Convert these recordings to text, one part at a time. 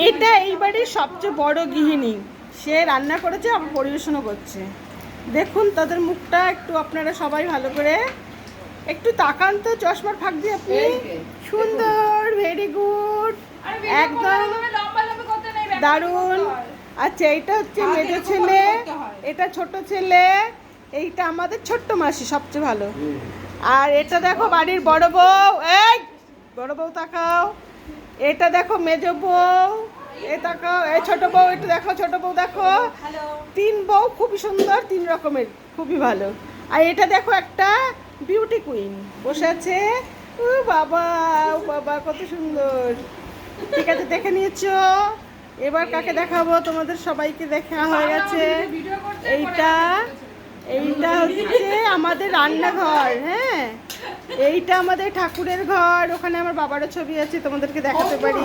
এটা এই বাড়ির সবচেয়ে বড় গৃহিণী, সে রান্না করেছে আবার পরিবেশনও করছে। দেখুন তাদের মুখটা একটু আপনারা সবাই ভালো করে একটু তাকান তো, চশমার ফাঁক দিয়ে আপনি। সুন্দর, ভেরি গুড, একদম দারুণ। আচ্ছা, এইটা হচ্ছে মেজ ছেলে, এটা ছোট ছেলে, এইটা আমাদের ছোট্ট মাসি সবচেয়ে ভালো। আর এটা দেখো বাড়ির বড় বউ, এই বড় বউ তাকাও। এটা দেখো মেজ বউ, এ তাকাও। এই ছোট বউ, এটা দেখো ছোট বউ, দেখো তিন বউ খুবই সুন্দর, তিন রকমের, খুবই ভালো। আর এটা দেখো একটা বিউটি কুইন বসে আছে। ও বাবা, ও বাবা, কত সুন্দর। ঠিক আছে, দেখে নিয়েছো। এবার কাকে দেখাবো? তোমাদের সবাইকে দেখা হয়ে গেছে। এইটা এইটা হচ্ছে আমাদের রান্নাঘর। হ্যাঁ, এইটা আমাদের ঠাকুরের ঘর। ওখানে আমার বাবারও ছবি আছে, তোমাদেরকে দেখাতে পারি।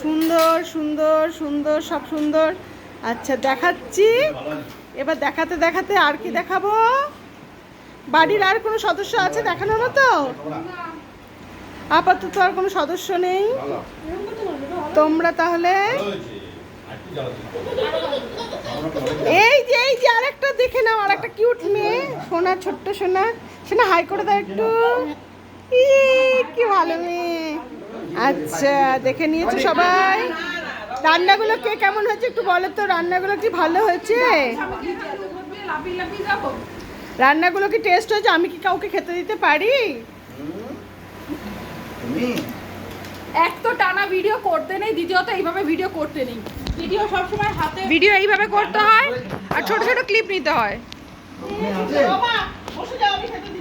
সুন্দর সুন্দর সুন্দর, সব সুন্দর। আচ্ছা, দেখাচ্ছি। এবার দেখাতে দেখাতে আর কি দেখাবো? বাড়ির আর কোনো সদস্য আছে দেখানোর মতো? আপাতত আর কোনো সদস্য নেই। তোমরা তাহলে এই যে আরেকটা দেখে নাও, আরেকটা কিউট মেয়ে, সোনা, ছোট্ট সোনা। সোনা হাই করে দাও একটু। কি ভালো মেয়ে। আচ্ছা, দেখে নিয়েছো সবাই? রান্নাগুলো কে কেমন হয়েছে একটু বলো তো। রান্নাগুলো কি ভালো হয়েছে? রান্নাগুলো কি টেস্ট হয়েছে? আমি কি কাউকে খেতে দিতে পারি? এক তো টানা ভিডিও করতে নেই, দ্বিতীয়ত এইভাবে ভিডিও করতে নেই। ভিডিও সবসময় হাতে, ভিডিও এইভাবে করতে হয় আর ছোট ছোট ক্লিপ নিতে হয়।